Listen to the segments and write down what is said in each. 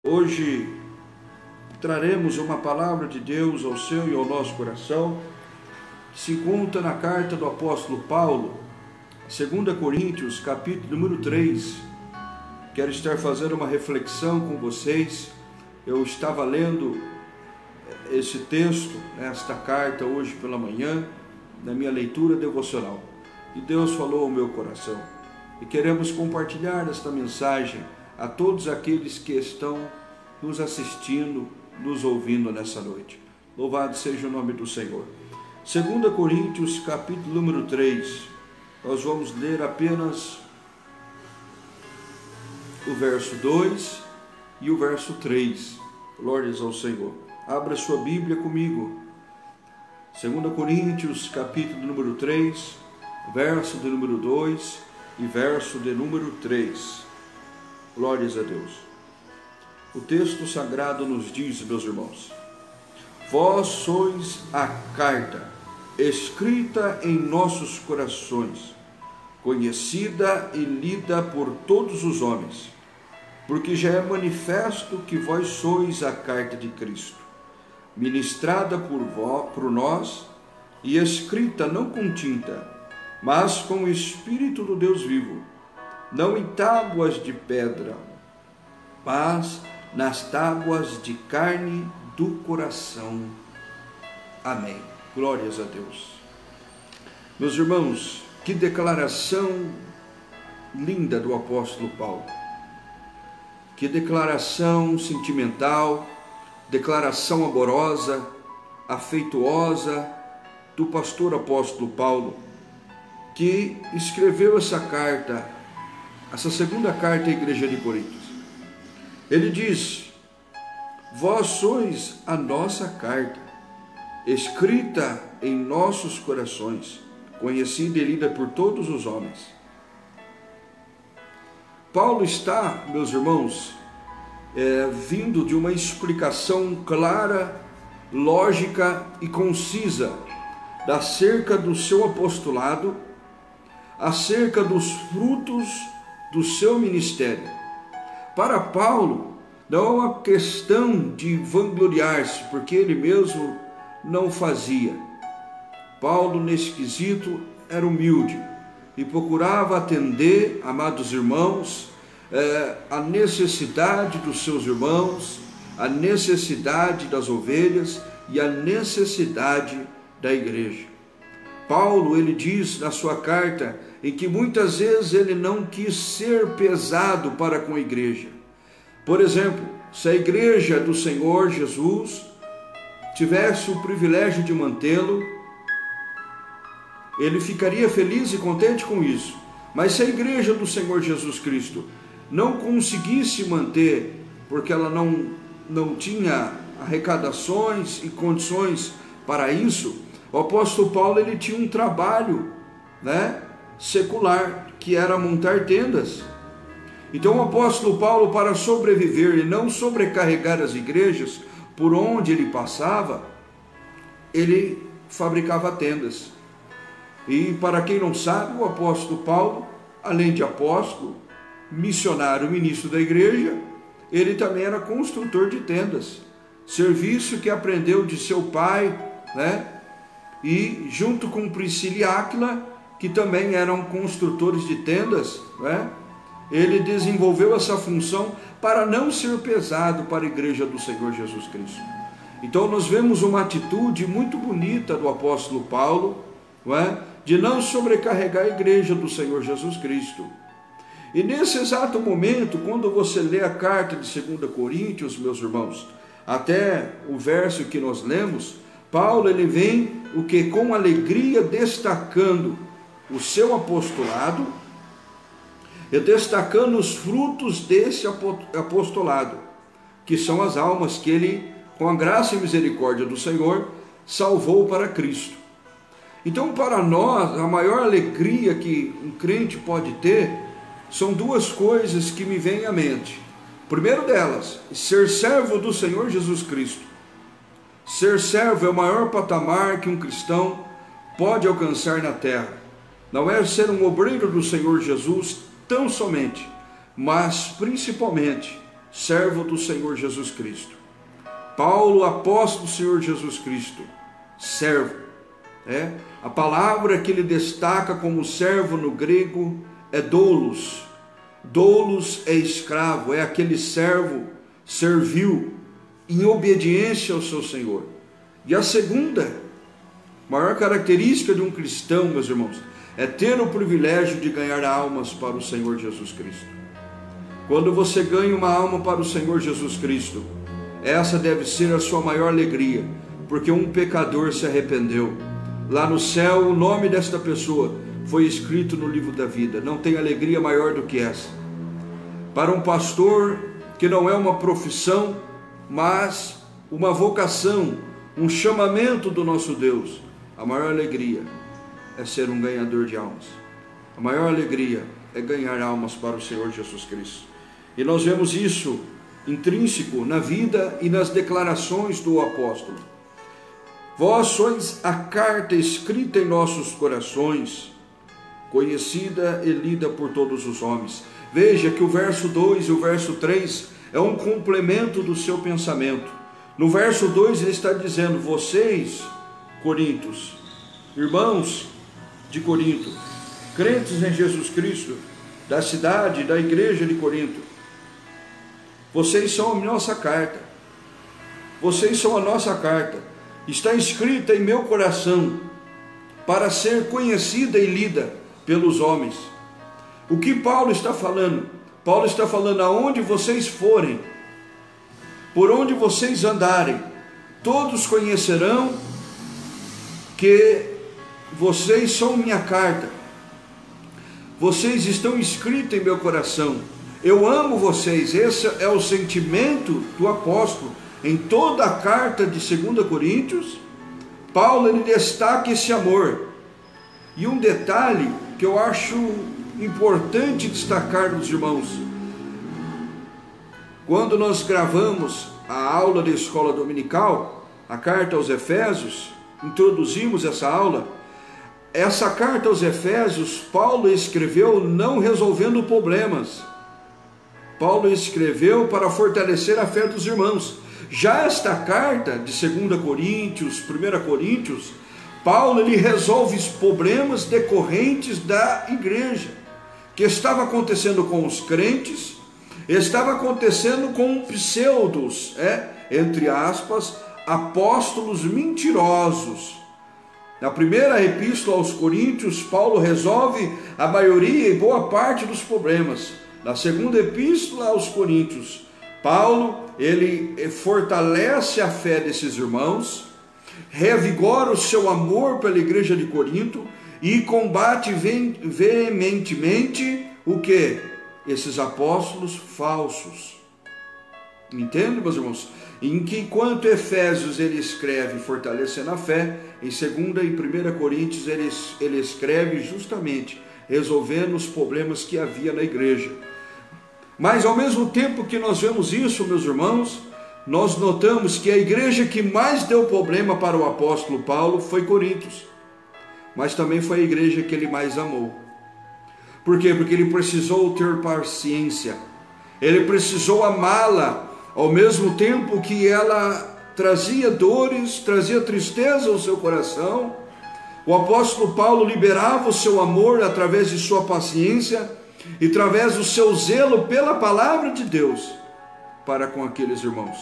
Hoje traremos uma palavra de Deus ao seu e ao nosso coração, que se encontra na carta do apóstolo Paulo, 2 Coríntios, capítulo número 3. Quero estar fazendo uma reflexão com vocês. Eu estava lendo esse texto, esta carta, hoje pela manhã, na minha leitura devocional. E Deus falou ao meu coração. E queremos compartilhar esta mensagem a todos aqueles que estão nos assistindo, nos ouvindo nessa noite. Louvado seja o nome do Senhor. 2 Coríntios, capítulo número 3. Nós vamos ler apenas o verso 2 e o verso 3. Glórias ao Senhor. Abra sua Bíblia comigo. 2 Coríntios, capítulo número 3, verso de número 2 e verso de número 3. Glórias a Deus. O texto sagrado nos diz, meus irmãos: vós sois a carta escrita em nossos corações, conhecida e lida por todos os homens, porque já é manifesto que vós sois a carta de Cristo, ministrada por nós e escrita não com tinta, mas com o Espírito do Deus vivo, não em tábuas de pedra, mas nas tábuas de carne do coração. Amém. Glórias a Deus. Meus irmãos, que declaração linda do apóstolo Paulo. Que declaração sentimental, declaração amorosa, afetuosa do pastor apóstolo Paulo, que escreveu essa carta, essa segunda carta à igreja de Coríntios. Ele diz: vós sois a nossa carta, escrita em nossos corações, conhecida e lida por todos os homens. Paulo está, meus irmãos, vindo de uma explicação clara, lógica e concisa acerca do seu apostolado, acerca dos frutos do seu ministério. Para Paulo, não é uma questão de vangloriar-se, porque ele mesmo não fazia. Paulo, nesse quesito, era humilde e procurava atender, amados irmãos, a necessidade dos seus irmãos, a necessidade das ovelhas e a necessidade da igreja. Paulo, ele diz na sua carta, em que muitas vezes ele não quis ser pesado para com a igreja. Por exemplo, se a igreja do Senhor Jesus tivesse o privilégio de mantê-lo, ele ficaria feliz e contente com isso. Mas se a igreja do Senhor Jesus Cristo não conseguisse manter, porque ela não tinha arrecadações e condições para isso, o apóstolo Paulo, ele tinha um trabalho, secular, que era montar tendas. Então o apóstolo Paulo, para sobreviver e não sobrecarregar as igrejas por onde ele passava, ele fabricava tendas. E para quem não sabe, o apóstolo Paulo, além de apóstolo, missionário, ministro da igreja, ele também era construtor de tendas, serviço que aprendeu de seu pai, e junto com Priscila e Áquila, que também eram construtores de tendas, ele desenvolveu essa função para não ser pesado para a igreja do Senhor Jesus Cristo. Então nós vemos uma atitude muito bonita do apóstolo Paulo, de não sobrecarregar a igreja do Senhor Jesus Cristo. E nesse exato momento, quando você lê a carta de 2 Coríntios, meus irmãos, até o verso que nós lemos, Paulo, ele vem com alegria destacando o seu apostolado e destacando os frutos desse apostolado, que são as almas que ele, com a graça e misericórdia do Senhor, salvou para Cristo. Então, para nós, a maior alegria que um crente pode ter são duas coisas que me vêm à mente. O primeiro delas, ser servo do Senhor Jesus Cristo. Ser servo é o maior patamar que um cristão pode alcançar na terra. Não é ser um obreiro do Senhor Jesus tão somente, mas principalmente servo do Senhor Jesus Cristo. Paulo, apóstolo do Senhor Jesus Cristo, servo. A palavra que ele destaca como servo no grego é doulos. Doulos é escravo, é aquele servo servil em obediência ao seu Senhor. E a segunda maior característica de um cristão, meus irmãos, é ter o privilégio de ganhar almas para o Senhor Jesus Cristo. Quando você ganha uma alma para o Senhor Jesus Cristo, essa deve ser a sua maior alegria, porque um pecador se arrependeu. Lá no céu, o nome desta pessoa foi escrito no livro da vida. Não tem alegria maior do que essa. Para um pastor, que não é uma profissão, mas uma vocação, um chamamento do nosso Deus, a maior alegria é ser um ganhador de almas. A maior alegria é ganhar almas para o Senhor Jesus Cristo. E nós vemos isso intrínseco na vida e nas declarações do apóstolo. Vós sois a carta escrita em nossos corações, conhecida e lida por todos os homens. Veja que o verso 2 e o verso 3 é um complemento do seu pensamento. No verso 2 ele está dizendo: vocês, Coríntios, irmãos de Corinto, crentes em Jesus Cristo, da cidade, da igreja de Corinto, vocês são a nossa carta. Vocês são a nossa carta. Está escrita em meu coração para ser conhecida e lida pelos homens. O que Paulo está falando? Paulo está falando: aonde vocês forem, por onde vocês andarem, todos conhecerão que vocês são minha carta. Vocês estão escritos em meu coração. Eu amo vocês. Esse é o sentimento do apóstolo. Em toda a carta de 2 Coríntios, Paulo ele destaca esse amor. E um detalhe que eu acho importante destacar nos irmãos: quando nós gravamos a aula de escola dominical, a carta aos Efésios, introduzimos essa aula. Essa carta aos Efésios, Paulo escreveu não resolvendo problemas. Paulo escreveu para fortalecer a fé dos irmãos. Já esta carta de 2 Coríntios, 1 Coríntios, Paulo ele resolve os problemas decorrentes da igreja, que estava acontecendo com os crentes, estava acontecendo com pseudos, entre aspas, apóstolos mentirosos. Na primeira epístola aos Coríntios, Paulo resolve a maioria e boa parte dos problemas. Na segunda epístola aos Coríntios, Paulo ele fortalece a fé desses irmãos, revigora o seu amor pela igreja de Corinto e combate veementemente o que? Esses apóstolos falsos. Entende, meus irmãos? Em que enquanto Efésios ele escreve fortalecendo a fé, em 2 e 1 Coríntios ele escreve justamente resolvendo os problemas que havia na igreja. Mas ao mesmo tempo que nós vemos isso, meus irmãos, nós notamos que a igreja que mais deu problema para o apóstolo Paulo foi Coríntios, mas também foi a igreja que ele mais amou. Por quê? Porque ele precisou ter paciência, ele precisou amá-la, ao mesmo tempo que ela trazia dores, trazia tristeza ao seu coração. O apóstolo Paulo liberava o seu amor através de sua paciência e através do seu zelo pela palavra de Deus para com aqueles irmãos.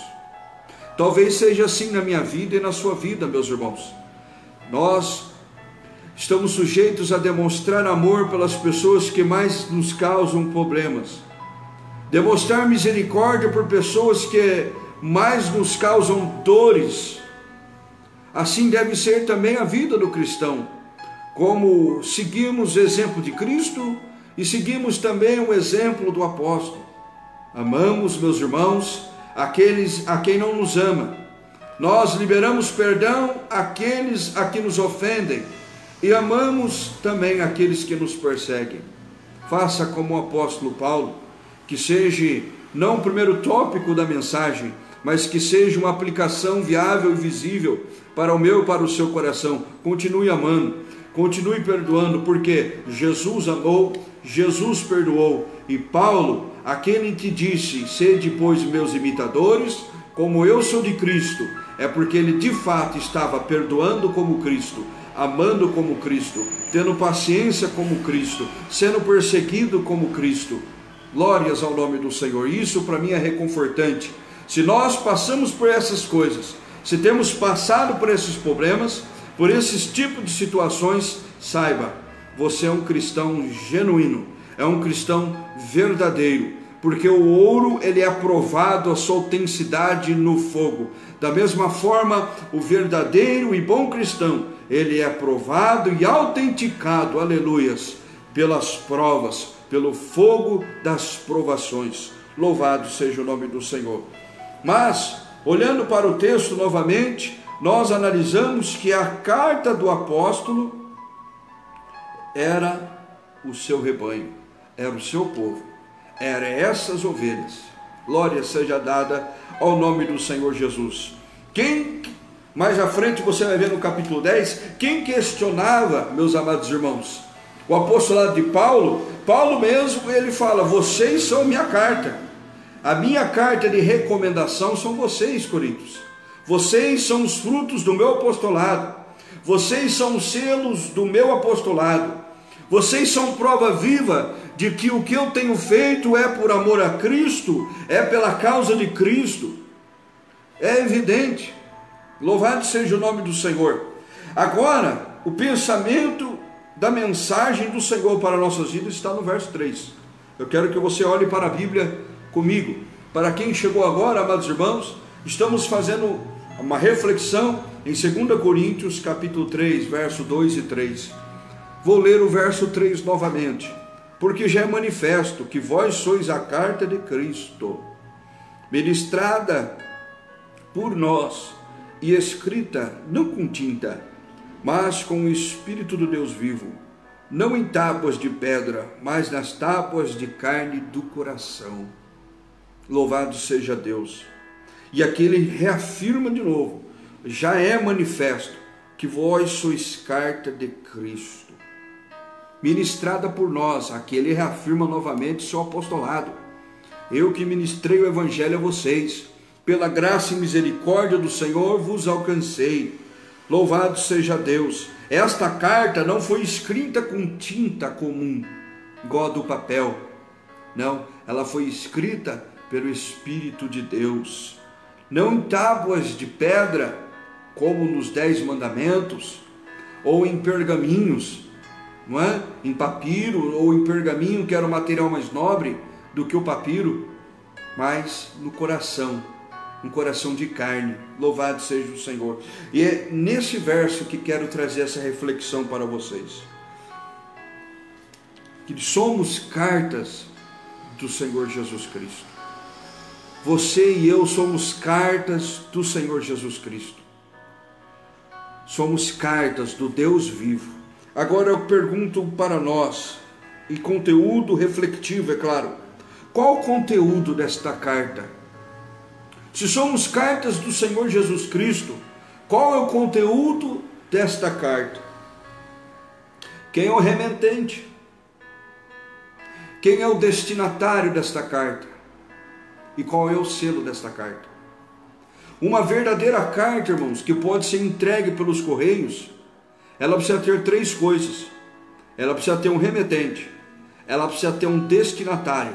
Talvez seja assim na minha vida e na sua vida, meus irmãos. Nós estamos sujeitos a demonstrar amor pelas pessoas que mais nos causam problemas, demonstrar misericórdia por pessoas que mais nos causam dores. Assim deve ser também a vida do cristão. Como seguimos o exemplo de Cristo e seguimos também o exemplo do apóstolo. Amamos, meus irmãos, aqueles a quem não nos ama. Nós liberamos perdão àqueles a que nos ofendem e amamos também aqueles que nos perseguem. Faça como o apóstolo Paulo, que seja não o primeiro tópico da mensagem, mas que seja uma aplicação viável e visível para o meu e para o seu coração. Continue amando, continue perdoando, porque Jesus amou, Jesus perdoou, e Paulo, aquele que disse: sede, pois, meus imitadores, como eu sou de Cristo, é porque ele de fato estava perdoando como Cristo, amando como Cristo, tendo paciência como Cristo, sendo perseguido como Cristo. Glórias ao nome do Senhor. Isso para mim é reconfortante. Se nós passamos por essas coisas, se temos passado por esses problemas, por esses tipos de situações, saiba, você é um cristão genuíno, é um cristão verdadeiro, porque o ouro ele é provado a sua autenticidade no fogo. Da mesma forma, o verdadeiro e bom cristão, ele é provado e autenticado, aleluias, pelas provas, pelo fogo das provações. Louvado seja o nome do Senhor. Mas, olhando para o texto novamente, nós analisamos que a carta do apóstolo era o seu rebanho, era o seu povo, eram essas ovelhas. Glória seja dada ao nome do Senhor Jesus. Mais à frente você vai ver no capítulo 10, quem questionava, meus amados irmãos, o apostolado de Paulo mesmo, ele fala: vocês são minha carta, a minha carta de recomendação são vocês, coríntios, vocês são os frutos do meu apostolado, vocês são os selos do meu apostolado, vocês são prova viva de que o que eu tenho feito é por amor a Cristo, é pela causa de Cristo, é evidente. Louvado seja o nome do Senhor. Agora, o pensamento da mensagem do Senhor para nossas vidas está no verso 3. Eu quero que você olhe para a Bíblia comigo. Para quem chegou agora, amados irmãos, estamos fazendo uma reflexão em 2 Coríntios capítulo 3, verso 2 e 3. Vou ler o verso 3 novamente. Porque já é manifesto que vós sois a carta de Cristo, ministrada por nós e escrita não com tinta, mas com o Espírito do Deus vivo, não em tábuas de pedra, mas nas tábuas de carne do coração. Louvado seja Deus. E aqui ele reafirma de novo: já é manifesto que vós sois carta de Cristo, ministrada por nós. Aqui ele reafirma novamente seu apostolado: eu que ministrei o evangelho a vocês, pela graça e misericórdia do Senhor vos alcancei. Louvado seja Deus. Esta carta não foi escrita com tinta comum, igual a do papel. Não, ela foi escrita pelo Espírito de Deus. Não em tábuas de pedra, como nos 10 mandamentos, ou em pergaminhos, não é? Em papiro ou em pergaminho, que era o material mais nobre do que o papiro, mas no coração, um coração de carne. Louvado seja o Senhor. E é nesse verso que quero trazer essa reflexão para vocês, que somos cartas do Senhor Jesus Cristo. Você e eu somos cartas do Senhor Jesus Cristo, somos cartas do Deus vivo. Agora eu pergunto para nós, e conteúdo refletivo, é claro, qual o conteúdo desta carta? Se somos cartas do Senhor Jesus Cristo, qual é o conteúdo desta carta? Quem é o remetente? Quem é o destinatário desta carta? E qual é o selo desta carta? Uma verdadeira carta, irmãos, que pode ser entregue pelos correios, ela precisa ter 3 coisas. Ela precisa ter um remetente, ela precisa ter um destinatário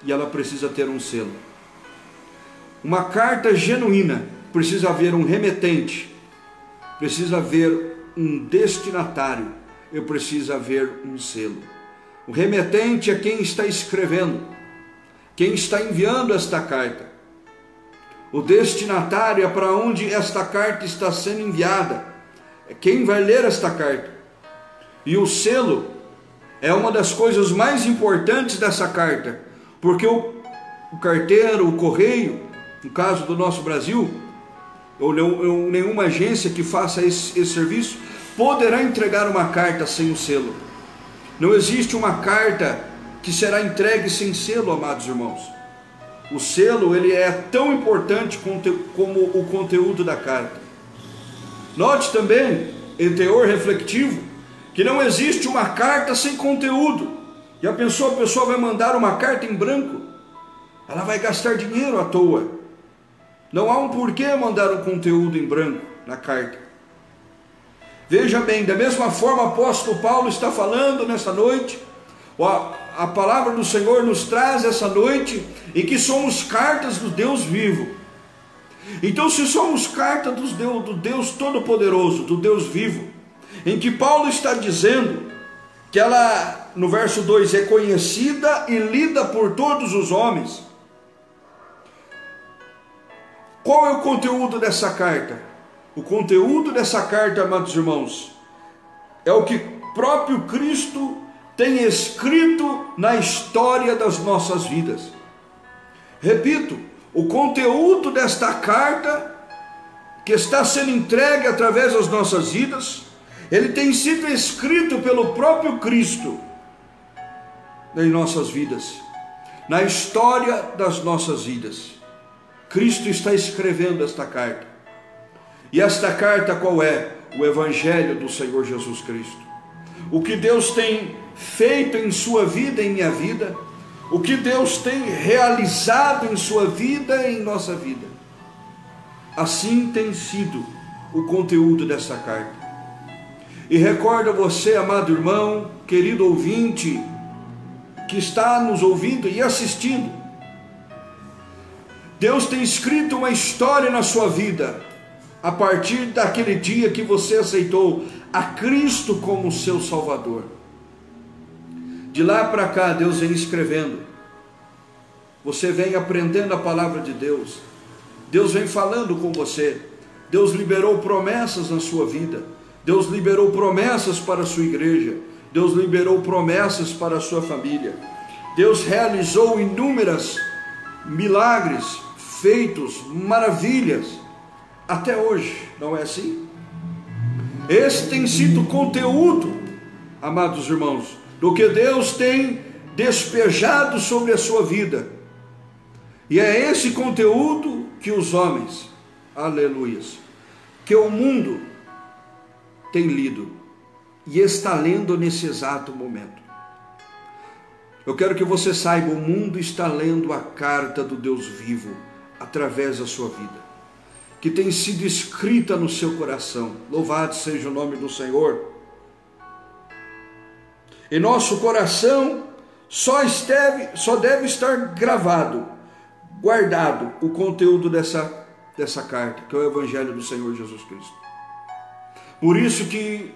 e ela precisa ter um selo. Uma carta genuína precisa haver um remetente, precisa haver um destinatário e precisa haver um selo. O remetente é quem está escrevendo, quem está enviando esta carta. O destinatário é para onde esta carta está sendo enviada, é quem vai ler esta carta. E o selo é uma das coisas mais importantes dessa carta, porque o carteiro, o correio, no caso do nosso Brasil, ou nenhuma agência que faça esse serviço, poderá entregar uma carta sem o selo. Não existe uma carta que será entregue sem selo, amados irmãos. O selo, ele é tão importante como o conteúdo da carta. Note também, em teor refletivo, que não existe uma carta sem conteúdo. Já pensou, a pessoa vai mandar uma carta em branco? ela vai gastar dinheiro à toa. Não há um porquê mandar um conteúdo em branco na carta. Veja bem, da mesma forma o apóstolo Paulo está falando nessa noite, a palavra do Senhor nos traz essa noite, em que somos cartas do Deus vivo. Então, se somos cartas do Deus Todo-Poderoso, do Deus vivo, em que Paulo está dizendo que ela, no verso 2, é conhecida e lida por todos os homens. Qual é o conteúdo dessa carta? O conteúdo dessa carta, amados irmãos, é o que próprio Cristo tem escrito na história das nossas vidas. Repito, o conteúdo desta carta, que está sendo entregue através das nossas vidas, ele tem sido escrito pelo próprio Cristo em nossas vidas, na história das nossas vidas. Cristo está escrevendo esta carta. E esta carta qual é? O Evangelho do Senhor Jesus Cristo. O que Deus tem feito em sua vida, em minha vida, o que Deus tem realizado em sua vida e em nossa vida. Assim tem sido o conteúdo desta carta. E recorda você, amado irmão, querido ouvinte, que está nos ouvindo e assistindo, Deus tem escrito uma história na sua vida, a partir daquele dia que você aceitou a Cristo como seu Salvador. De lá para cá, Deus vem escrevendo, você vem aprendendo a palavra de Deus, Deus vem falando com você, Deus liberou promessas na sua vida, Deus liberou promessas para a sua igreja, Deus liberou promessas para a sua família, Deus realizou inúmeros milagres, feitos, maravilhas, até hoje, não é assim? Esse tem sido o conteúdo, amados irmãos, do que Deus tem despejado sobre a sua vida, e é esse conteúdo que os homens, aleluias, que o mundo tem lido e está lendo nesse exato momento. Eu quero que você saiba, o mundo está lendo a carta do Deus vivo através da sua vida, que tem sido escrita no seu coração. Louvado seja o nome do Senhor. Em nosso coração só deve estar gravado, guardado o conteúdo dessa carta, que é o Evangelho do Senhor Jesus Cristo. Por isso que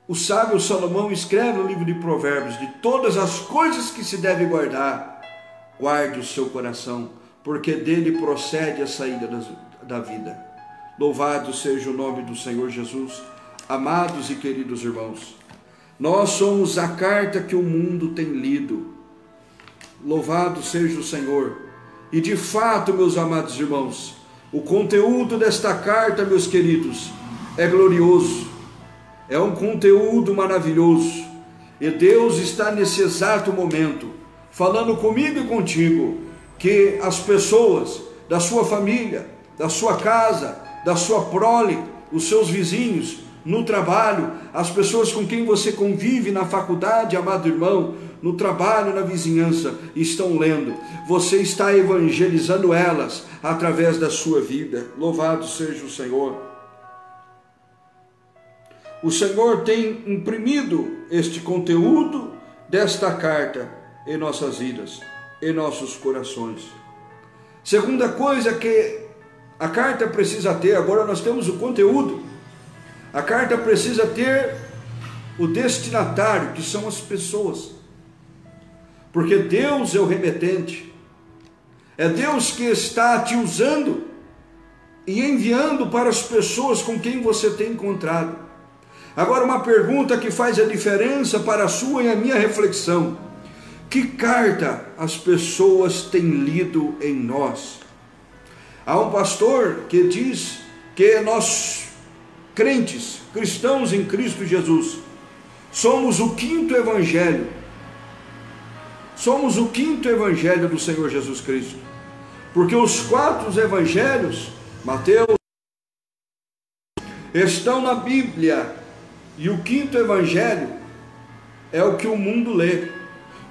o sábio Salomão escreve no livro de Provérbios, de todas as coisas que se deve guardar, guarde o seu coração, porque dele procede a saída da vida. Louvado seja o nome do Senhor Jesus. Amados e queridos irmãos, nós somos a carta que o mundo tem lido. Louvado seja o Senhor. E de fato, meus amados irmãos, o conteúdo desta carta, meus queridos, é glorioso, é um conteúdo maravilhoso, e Deus está nesse exato momento falando comigo e contigo, que as pessoas da sua família, da sua casa, da sua prole, os seus vizinhos, no trabalho, as pessoas com quem você convive na faculdade, amado irmão, no trabalho, na vizinhança, estão lendo. Você está evangelizando elas através da sua vida. Louvado seja o Senhor. O Senhor tem imprimido este conteúdo desta carta em nossas vidas, em nossos corações. Segunda coisa que a carta precisa ter, agora nós temos o conteúdo, a carta precisa ter o destinatário, que são as pessoas, porque Deus é o remetente, é Deus que está te usando e enviando para as pessoas com quem você tem encontrado. Agora, uma pergunta que faz a diferença para a sua e a minha reflexão: que carta as pessoas têm lido em nós? Há um pastor que diz que nós, crentes, cristãos em Cristo Jesus, somos o quinto evangelho. Somos o quinto evangelho do Senhor Jesus Cristo. Porque os quatro evangelhos, Mateus, estão na Bíblia. E o quinto evangelho é o que o mundo lê.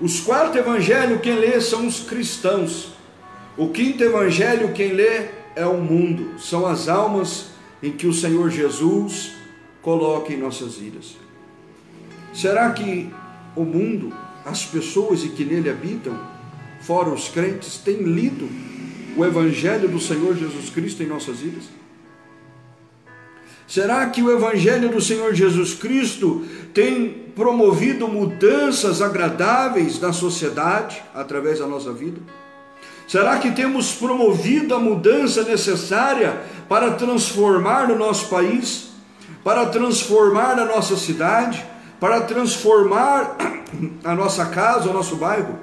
Os quatro evangelhos quem lê são os cristãos. O quinto evangelho, quem lê, é o mundo. São as almas em que o Senhor Jesus coloca em nossas vidas. Será que o mundo, as pessoas que nele habitam, fora os crentes, têm lido o evangelho do Senhor Jesus Cristo em nossas vidas? Será que o evangelho do Senhor Jesus Cristo tem promovido mudanças agradáveis na sociedade através da nossa vida? Será que temos promovido a mudança necessária para transformar o nosso país, para transformar a nossa cidade, para transformar a nossa casa, o nosso bairro?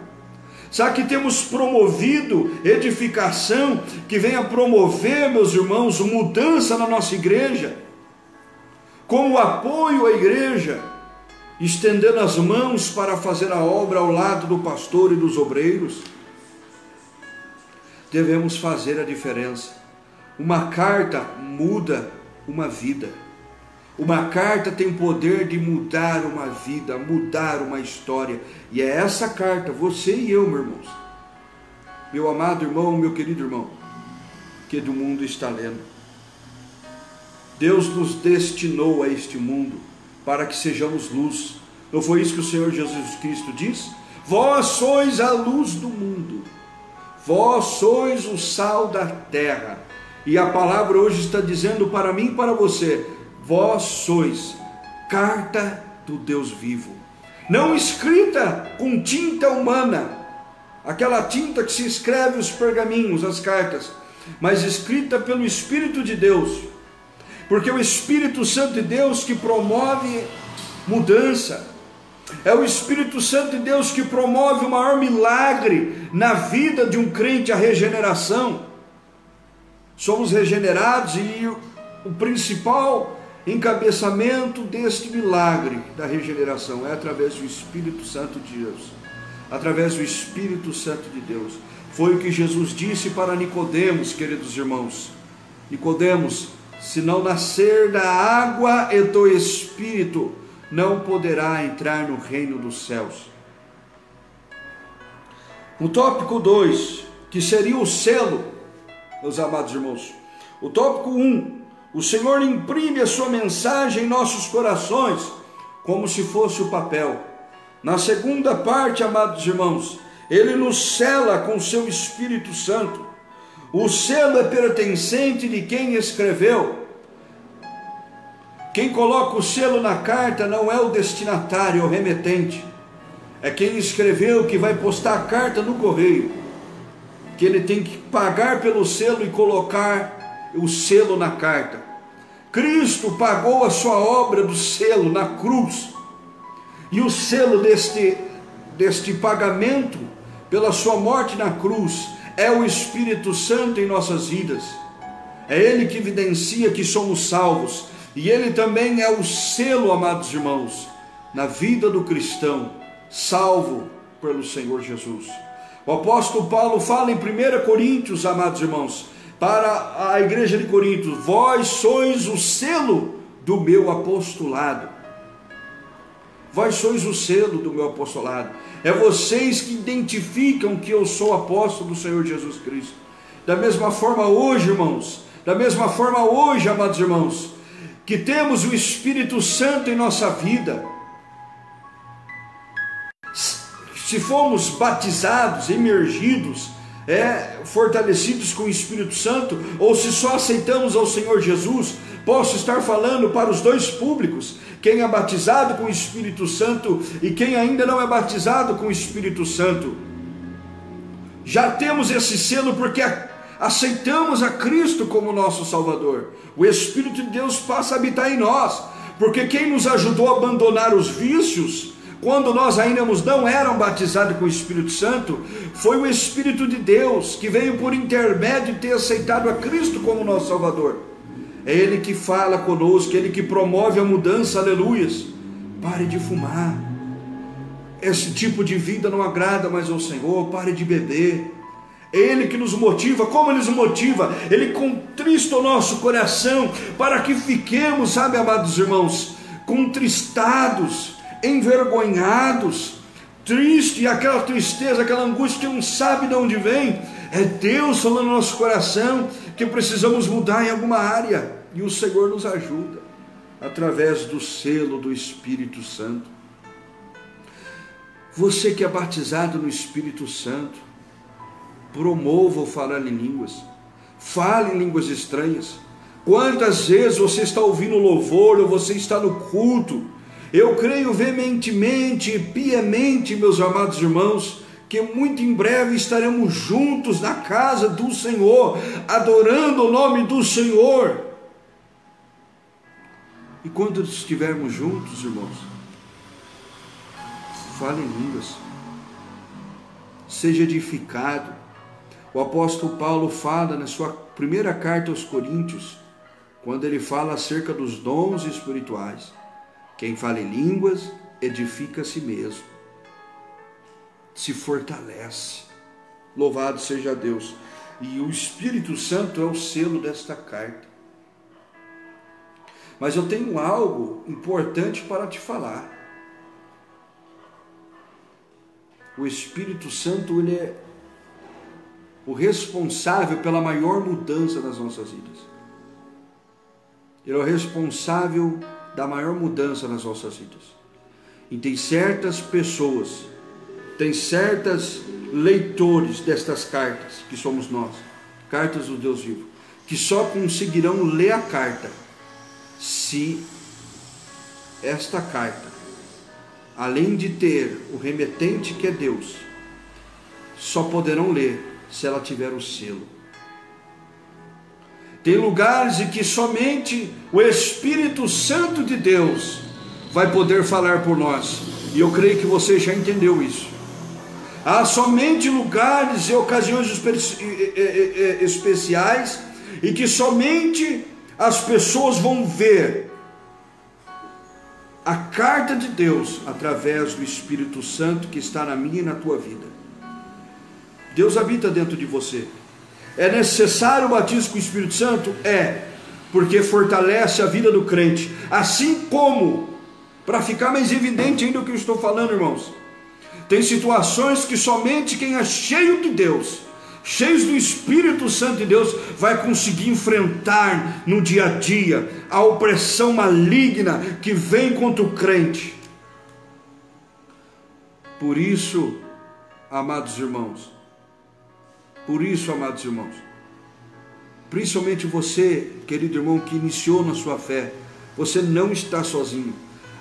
Será que temos promovido edificação que venha promover, meus irmãos, mudança na nossa igreja? Como apoio à igreja, estendendo as mãos para fazer a obra ao lado do pastor e dos obreiros? Devemos fazer a diferença. Uma carta muda uma vida. Uma carta tem poder de mudar uma vida, mudar uma história. E é essa carta, você e eu, meus irmãos, meu amado irmão, meu querido irmão, que do mundo está lendo. Deus nos destinou a este mundo para que sejamos luz. Não foi isso que o Senhor Jesus Cristo diz? Vós sois a luz do mundo. Vós sois o sal da terra. E a palavra hoje está dizendo para mim e para você: vós sois carta do Deus vivo. Não escrita com tinta humana, aquela tinta que se escreve os pergaminhos, as cartas, mas escrita pelo Espírito de Deus. Porque o Espírito Santo de Deus que promove mudança. É o Espírito Santo de Deus que promove o maior milagre na vida de um crente, a regeneração. Somos regenerados e o principal encabeçamento deste milagre da regeneração é através do Espírito Santo de Deus. Através do Espírito Santo de Deus. Foi o que Jesus disse para Nicodemos, queridos irmãos. Nicodemos, se não nascer da água e do Espírito, não poderá entrar no reino dos céus. O tópico 2, que seria o selo, meus amados irmãos. O tópico 1, o Senhor imprime a sua mensagem em nossos corações, como se fosse o papel. Na segunda parte, amados irmãos, Ele nos sela com o seu Espírito Santo. O selo é pertencente de quem escreveu. Quem coloca o selo na carta não é o destinatário, é o remetente. É quem escreveu que vai postar a carta no correio. Que ele tem que pagar pelo selo e colocar o selo na carta. Cristo pagou a sua obra do selo na cruz. E o selo deste pagamento pela sua morte na cruz é o Espírito Santo em nossas vidas. É Ele que evidencia que somos salvos. E Ele também é o selo, amados irmãos, na vida do cristão, salvo pelo Senhor Jesus. O apóstolo Paulo fala em 1 Coríntios, amados irmãos, para a igreja de Corinto: vós sois o selo do meu apostolado. Vós sois o selo do meu apostolado. É vocês que identificam que eu sou apóstolo do Senhor Jesus Cristo. Da mesma forma hoje, irmãos, amados irmãos, que temos o Espírito Santo em nossa vida. Se fomos batizados, imergidos, fortalecidos com o Espírito Santo, ou se só aceitamos ao Senhor Jesus, posso estar falando para os dois públicos, quem é batizado com o Espírito Santo e quem ainda não é batizado com o Espírito Santo. Já temos esse selo porque aceitamos a Cristo como nosso Salvador. O Espírito de Deus passa a habitar em nós, porque quem nos ajudou a abandonar os vícios, quando nós ainda não éramos batizados com o Espírito Santo, foi o Espírito de Deus, que veio por intermédio de ter aceitado a Cristo como nosso Salvador. É Ele que fala conosco, Ele que promove a mudança, aleluias. Pare de fumar, esse tipo de vida não agrada mais ao Senhor. Pare de beber. É Ele que nos motiva. Como Ele nos motiva? Ele contrista o nosso coração, para que fiquemos, sabe, amados irmãos, contristados, envergonhados, triste, e aquela tristeza, aquela angústia que não sabe de onde vem, É Deus falando no nosso coração que precisamos mudar em alguma área. E o Senhor nos ajuda através do selo do Espírito Santo. Você que é batizado no Espírito Santo, promova o falar em línguas. Fale em línguas estranhas. Quantas vezes você está ouvindo louvor, ou você está no culto? Eu creio veementemente e piamente, meus amados irmãos, que muito em breve estaremos juntos na casa do Senhor, adorando o nome do Senhor. E quando estivermos juntos, irmãos, fale em línguas, seja edificado. O apóstolo Paulo fala na sua primeira carta aos Coríntios, quando ele fala acerca dos dons espirituais: quem fala em línguas edifica a si mesmo, se fortalece. Louvado seja Deus. E o Espírito Santo é o selo desta carta. Mas eu tenho algo importante para te falar. O Espírito Santo, ele é o responsável pela maior mudança das nossas vidas. Ele é o responsável da maior mudança nas nossas vidas. E tem certas pessoas, tem certos leitores destas cartas, que somos nós, cartas do Deus vivo, que só conseguirão ler a carta se esta carta, além de ter o remetente que é Deus, só poderão ler se ela tiver o selo. Tem lugares em que somente o Espírito Santo de Deus vai poder falar por nós, e eu creio que você já entendeu isso. Há somente lugares e ocasiões especiais em que somente as pessoas vão ver a carta de Deus através do Espírito Santo que está na minha e na tua vida. Deus habita dentro de você. É necessário o batismo com o Espírito Santo? É, porque fortalece a vida do crente. Assim como, para ficar mais evidente ainda o que eu estou falando, irmãos, tem situações que somente quem é cheio de Deus, cheios do Espírito Santo de Deus, vai conseguir enfrentar no dia a dia a opressão maligna que vem contra o crente. Por isso, amados irmãos, principalmente você, querido irmão, que iniciou na sua fé, você não está sozinho.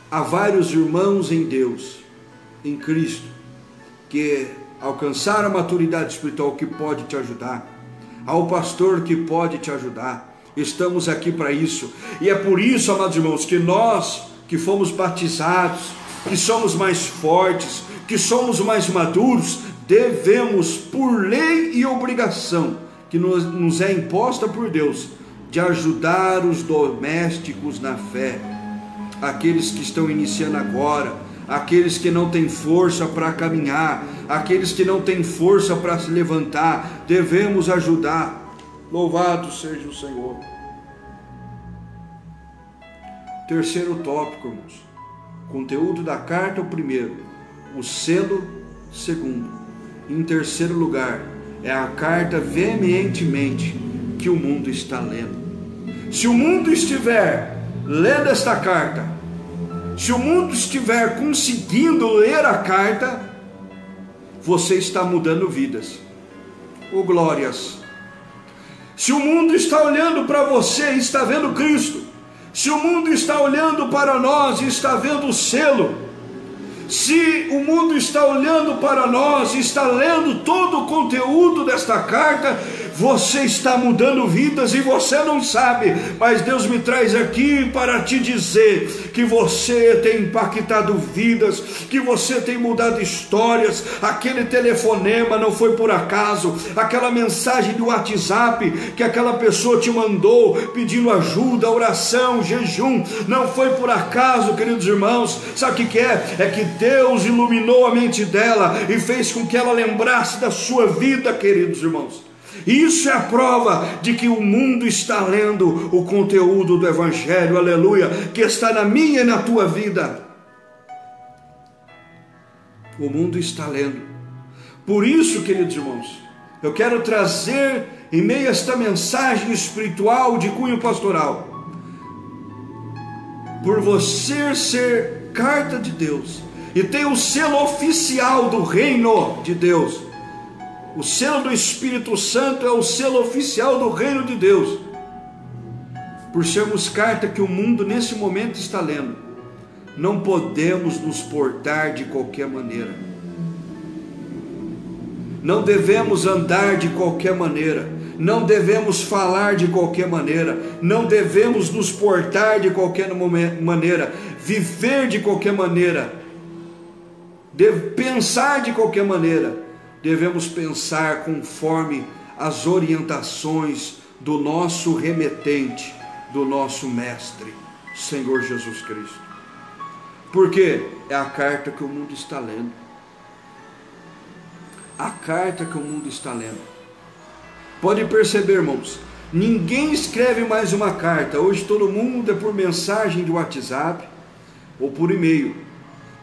Há vários irmãos em Deus, em Cristo, que alcançaram a maturidade espiritual, que pode te ajudar. Há o pastor que pode te ajudar. Estamos aqui para isso. E é por isso, amados irmãos, que nós que fomos batizados, que somos mais fortes, que somos mais maduros, devemos, por lei e obrigação que nos é imposta por Deus, de ajudar os domésticos na fé, aqueles que estão iniciando agora, aqueles que não têm força para caminhar, aqueles que não têm força para se levantar, devemos ajudar. Louvado seja o Senhor. Terceiro tópico, irmãos, conteúdo da carta, o primeiro, o selo, segundo. Em terceiro lugar, é a carta veementemente que o mundo está lendo. Se o mundo estiver lendo esta carta, se o mundo estiver conseguindo ler a carta, você está mudando vidas. Oh glórias! Se o mundo está olhando para você e está vendo Cristo, se o mundo está olhando para nós e está vendo o selo, se o mundo está olhando para nós e está lendo todo o conteúdo desta carta, você está mudando vidas e você não sabe, mas Deus me traz aqui para te dizer que você tem impactado vidas, que você tem mudado histórias. Aquele telefonema não foi por acaso, aquela mensagem do WhatsApp que aquela pessoa te mandou pedindo ajuda, oração, jejum, não foi por acaso, queridos irmãos. Sabe o que é? É que Deus iluminou a mente dela e fez com que ela lembrasse da sua vida, queridos irmãos. Isso é a prova de que o mundo está lendo o conteúdo do Evangelho, aleluia, que está na minha e na tua vida. O mundo está lendo. Por isso, queridos irmãos, Eu quero trazer em meio a esta mensagem espiritual de cunho pastoral, por você ser carta de Deus e ter o selo oficial do reino de Deus. O selo do Espírito Santo é o selo oficial do reino de Deus. Por sermos carta que o mundo nesse momento está lendo, não podemos nos portar de qualquer maneira. Não devemos andar de qualquer maneira. Não devemos falar de qualquer maneira. Não devemos nos portar de qualquer maneira. Viver de qualquer maneira. Pensar de qualquer maneira. Devemos pensar conforme as orientações do nosso remetente, do nosso mestre, Senhor Jesus Cristo. Porque é a carta que o mundo está lendo. A carta que o mundo está lendo. Pode perceber, irmãos, ninguém escreve mais uma carta. Hoje todo mundo é por mensagem de WhatsApp ou por e-mail.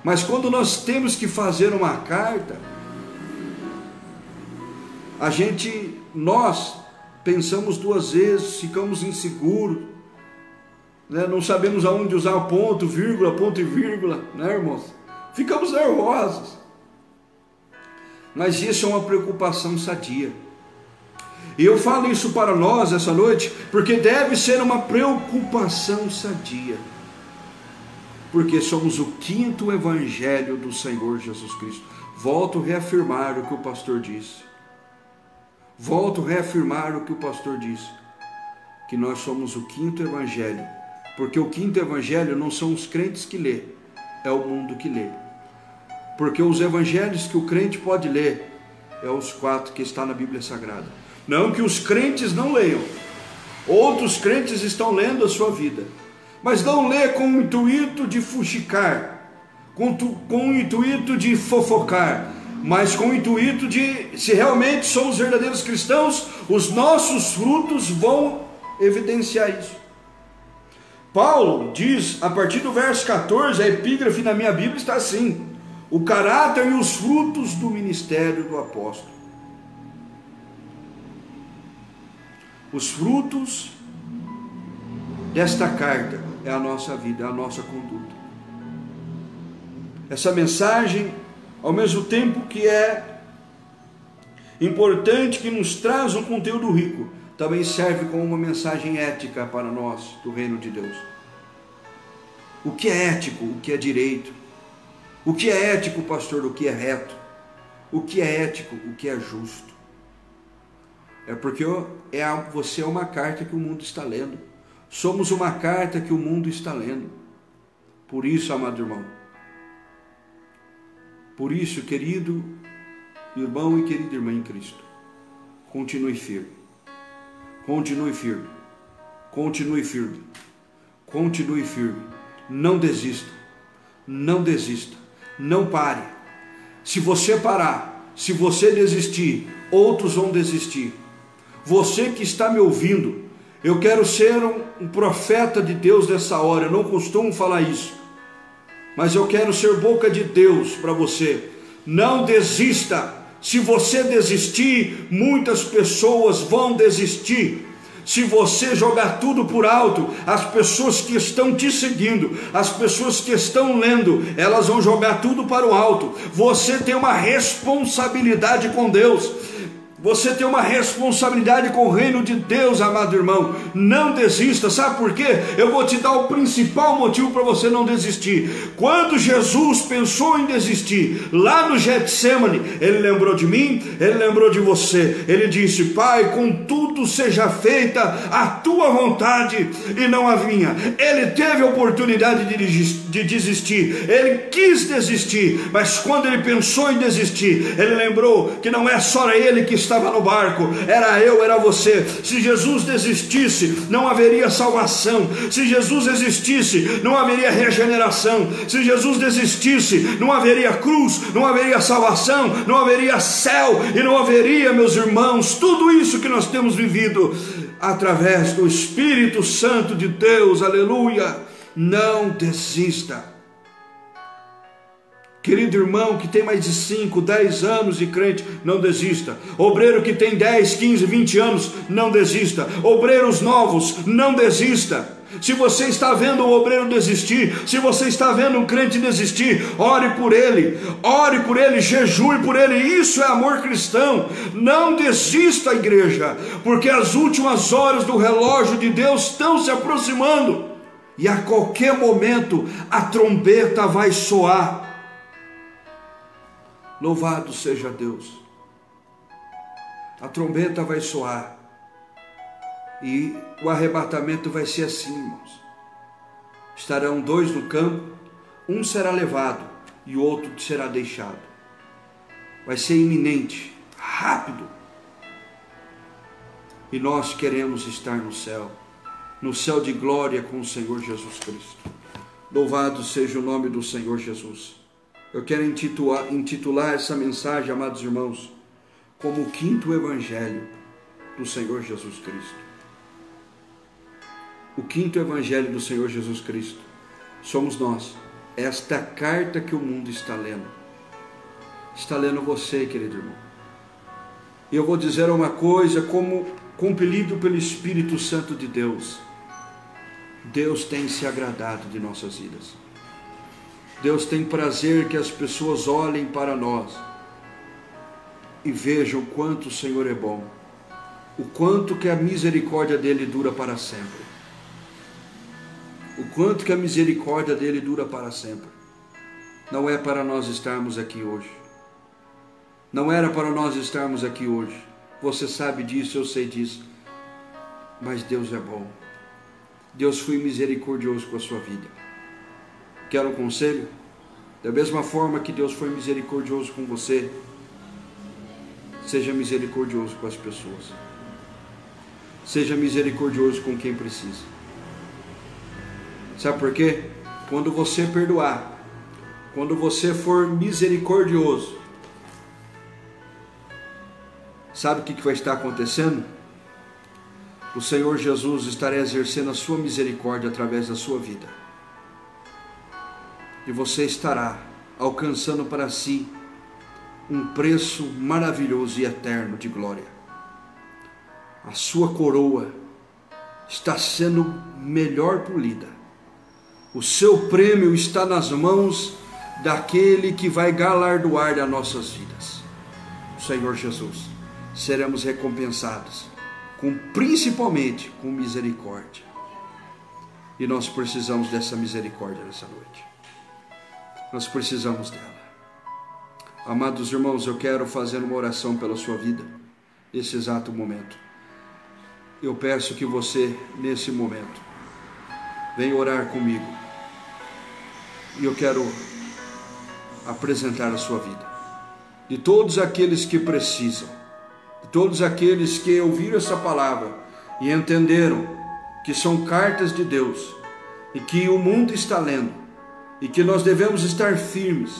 Mas quando nós temos que fazer uma carta, nós pensamos duas vezes, ficamos inseguros, né? Não sabemos aonde usar o ponto, ponto e vírgula, né, irmãos? Ficamos nervosos. Mas isso é uma preocupação sadia. E eu falo isso para nós essa noite, porque deve ser uma preocupação sadia. Porque somos o 5º evangelho do Senhor Jesus Cristo. Volto a reafirmar o que o pastor disse. Que nós somos o 5º evangelho. Porque o 5º evangelho não são os crentes que lê, é o mundo que lê. Porque os evangelhos que o crente pode ler é os 4 que está na Bíblia Sagrada. Não que os crentes não leiam. Outros crentes estão lendo a sua vida, mas não lê com o intuito de fuxicar, com o intuito de fofocar, mas com o intuito de, se realmente somos verdadeiros cristãos, os nossos frutos vão evidenciar isso. Paulo diz, a partir do verso 14, a epígrafe na minha Bíblia está assim: o caráter e os frutos do ministério do apóstolo. Os frutos desta carta é a nossa vida, é a nossa conduta. Essa mensagem, ao mesmo tempo que é importante, que nos traz um conteúdo rico, também serve como uma mensagem ética para nós, do reino de Deus. O que é ético, o que é direito? O que é ético, pastor? O que é reto? O que é ético? O que é justo? É porque você é uma carta que o mundo está lendo. Somos uma carta que o mundo está lendo. Por isso, amado irmão, por isso, querido irmão e querida irmã em Cristo, continue firme. Continue firme. Continue firme. Continue firme. Não desista. Não desista. Não pare. Se você parar, se você desistir, outros vão desistir. Você que está me ouvindo, eu quero ser um profeta de Deus nessa hora. Eu não costumo falar isso, mas eu quero ser boca de Deus para você. Não desista. Se você desistir, muitas pessoas vão desistir. Se você jogar tudo por alto, as pessoas que estão te seguindo, as pessoas que estão lendo, elas vão jogar tudo para o alto. Você tem uma responsabilidade com Deus. Você tem uma responsabilidade com o reino de Deus, amado irmão. Não desista. Sabe por quê? Eu vou te dar o principal motivo para você não desistir. Quando Jesus pensou em desistir, lá no Getsemane, ele lembrou de mim, ele lembrou de você. Ele disse: Pai, contudo seja feita a tua vontade e não a minha. Ele teve a oportunidade de desistir, ele quis desistir, mas quando ele pensou em desistir, ele lembrou que não é só ele que estava no barco, era eu, era você. Se Jesus desistisse, não haveria salvação. Se Jesus desistisse, não haveria regeneração. Se Jesus desistisse, não haveria cruz, não haveria salvação, não haveria céu e não haveria, meus irmãos, tudo isso que nós temos vivido através do Espírito Santo de Deus. Aleluia. Não desista. Querido irmão que tem mais de 5, 10 anos de crente, não desista. Obreiro que tem 10, 15, 20 anos, não desista. Obreiros novos, não desista. Se você está vendo um obreiro desistir, se você está vendo um crente desistir, ore por ele, jejue por ele. Isso é amor cristão. Não desista, igreja, porque as últimas horas do relógio de Deus estão se aproximando, e a qualquer momento a trombeta vai soar. Louvado seja Deus. A trombeta vai soar. E o arrebatamento vai ser assim, irmãos. Estarão 2 no campo, um será levado e o outro será deixado. Vai ser iminente, rápido. E nós queremos estar no céu de glória com o Senhor Jesus Cristo. Louvado seja o nome do Senhor Jesus. Eu quero intitular essa mensagem, amados irmãos, como o 5º evangelho do Senhor Jesus Cristo. O 5º evangelho do Senhor Jesus Cristo somos nós. Esta carta que o mundo está lendo. Está lendo você, querido irmão. E eu vou dizer uma coisa, como compelido pelo Espírito Santo de Deus. Deus tem se agradado de nossas vidas. Deus tem prazer que as pessoas olhem para nós e vejam o quanto o Senhor é bom, o quanto que a misericórdia dele dura para sempre, o quanto que a misericórdia dele dura para sempre. Não é para nós estarmos aqui hoje, não era para nós estarmos aqui hoje, você sabe disso, eu sei disso, mas Deus é bom. Deus foi misericordioso com a sua vida. Quer um conselho? Da mesma forma que Deus foi misericordioso com você, seja misericordioso com as pessoas. Seja misericordioso com quem precisa. Sabe por quê? Quando você perdoar, quando você for misericordioso, sabe o que vai estar acontecendo? O Senhor Jesus estará exercendo a sua misericórdia através da sua vida. E você estará alcançando para si um preço maravilhoso e eterno de glória. A sua coroa está sendo melhor polida. O seu prêmio está nas mãos daquele que vai galardoar das nossas vidas, o Senhor Jesus. Seremos recompensados, principalmente com misericórdia. E nós precisamos dessa misericórdia nessa noite. Nós precisamos dela. Amados irmãos, eu quero fazer uma oração pela sua vida, nesse exato momento. Eu peço que você, nesse momento, venha orar comigo. E eu quero apresentar a sua vida. De todos aqueles que precisam, de todos aqueles que ouviram essa palavra e entenderam que são cartas de Deus, e que o mundo está lendo, e que nós devemos estar firmes,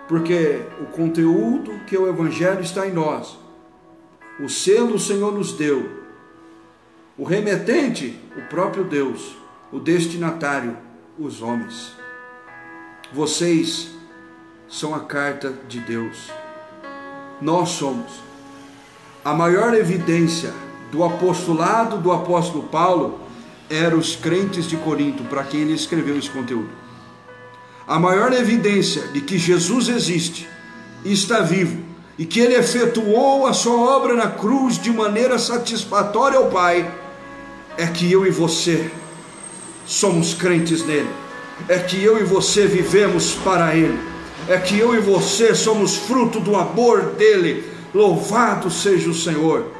porque o conteúdo que o Evangelho está em nós, o selo o Senhor nos deu, o remetente, o próprio Deus, o destinatário, os homens. Vocês são a carta de Deus. Nós somos. A maior evidência do apostolado do apóstolo Paulo eram os crentes de Corinto, para quem ele escreveu esse conteúdo. A maior evidência de que Jesus existe e está vivo, e que ele efetuou a sua obra na cruz de maneira satisfatória ao Pai, é que eu e você somos crentes nele, é que eu e você vivemos para ele, é que eu e você somos fruto do amor dele. Louvado seja o Senhor.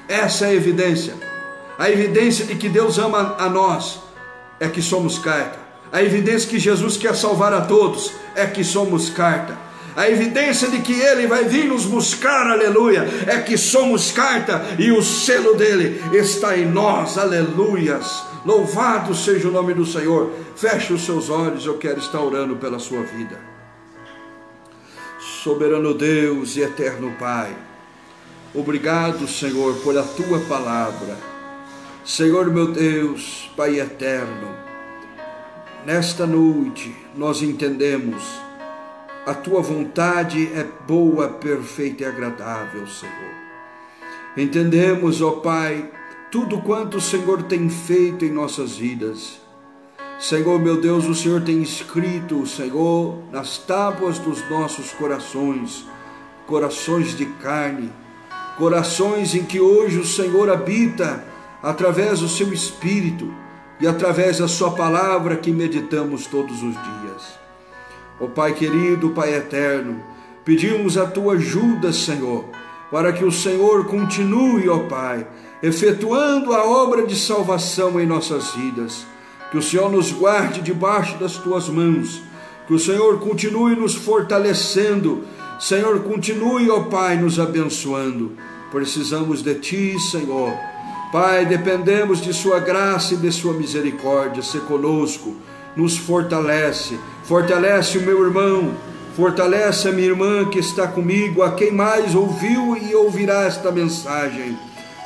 Essa é a evidência de que Deus ama a nós, é que somos carta. A evidência que Jesus quer salvar a todos, é que somos carta. A evidência de que ele vai vir nos buscar, aleluia, é que somos carta, e o selo dele está em nós, aleluias. Louvado seja o nome do Senhor. Feche os seus olhos, eu quero estar orando pela sua vida. Soberano Deus e eterno Pai, obrigado, Senhor, por a tua palavra. Senhor meu Deus, Pai eterno, nesta noite nós entendemos a tua vontade é boa, perfeita e agradável, Senhor. Entendemos, ó Pai, tudo quanto o Senhor tem feito em nossas vidas. Senhor, meu Deus, o Senhor tem escrito, Senhor, nas tábuas dos nossos corações, corações de carne, corações em que hoje o Senhor habita através do seu Espírito e através da sua palavra que meditamos todos os dias. Ó Pai querido, Pai eterno, pedimos a tua ajuda, Senhor, para que o Senhor continue, ó Pai, efetuando a obra de salvação em nossas vidas. Que o Senhor nos guarde debaixo das tuas mãos, que o Senhor continue nos fortalecendo, Senhor, continue, ó Pai, nos abençoando. Precisamos de ti, Senhor. Pai, dependemos de sua graça e de sua misericórdia. Se conosco, nos fortalece, fortalece o meu irmão, fortalece a minha irmã que está comigo, a quem mais ouviu e ouvirá esta mensagem.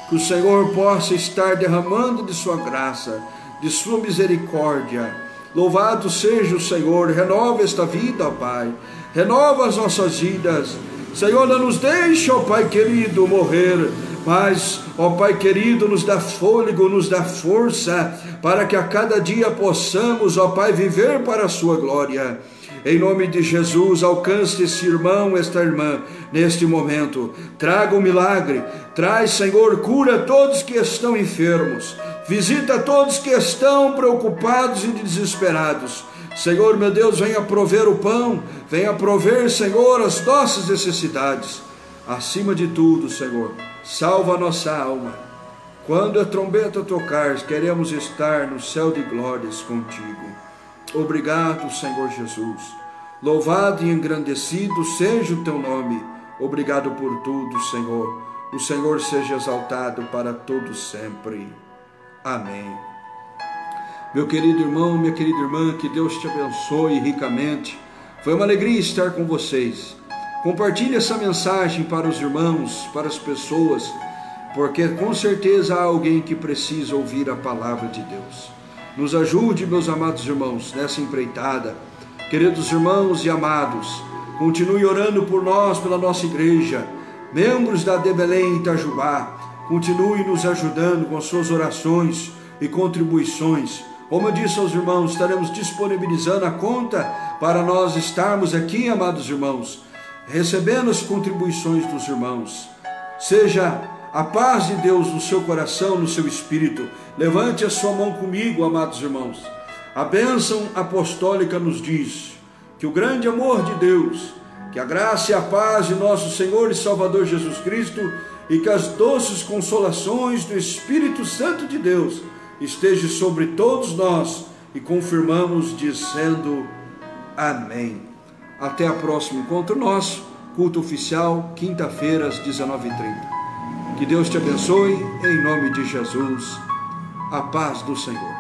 Que o Senhor possa estar derramando de sua graça, de sua misericórdia. Louvado seja o Senhor. Renova esta vida, ó Pai, renova as nossas vidas, Senhor. Não nos deixe, ó Pai querido, morrer, mas, ó Pai querido, nos dá fôlego, nos dá força, para que a cada dia possamos, ó Pai, viver para a sua glória. Em nome de Jesus, alcance esse irmão, esta irmã, neste momento. Traga o milagre, traz, Senhor, cura todos que estão enfermos, visita todos que estão preocupados e desesperados. Senhor, meu Deus, venha prover o pão, venha prover, Senhor, as nossas necessidades. Acima de tudo, Senhor, salva a nossa alma. Quando a trombeta tocar, queremos estar no céu de glórias contigo. Obrigado, Senhor Jesus. Louvado e engrandecido seja o teu nome. Obrigado por tudo, Senhor. O Senhor seja exaltado para todos sempre. Amém. Meu querido irmão, minha querida irmã, que Deus te abençoe ricamente. Foi uma alegria estar com vocês. Compartilhe essa mensagem para os irmãos, para as pessoas, porque com certeza há alguém que precisa ouvir a palavra de Deus. Nos ajude, meus amados irmãos, nessa empreitada. Queridos irmãos e amados, continue orando por nós, pela nossa igreja. Membros da de Belém Itajubá, continue nos ajudando com suas orações e contribuições. Como eu disse aos irmãos, estaremos disponibilizando a conta para nós estarmos aqui, amados irmãos, recebendo as contribuições dos irmãos. Seja a paz de Deus no seu coração, no seu espírito. Levante a sua mão comigo, amados irmãos. A bênção apostólica nos diz que o grande amor de Deus, que a graça e a paz de nosso Senhor e Salvador Jesus Cristo e que as doces consolações do Espírito Santo de Deus esteja sobre todos nós, e confirmamos dizendo amém. Até o próximo encontro nosso, culto oficial, quinta-feira às 19h30. Que Deus te abençoe, em nome de Jesus. A paz do Senhor.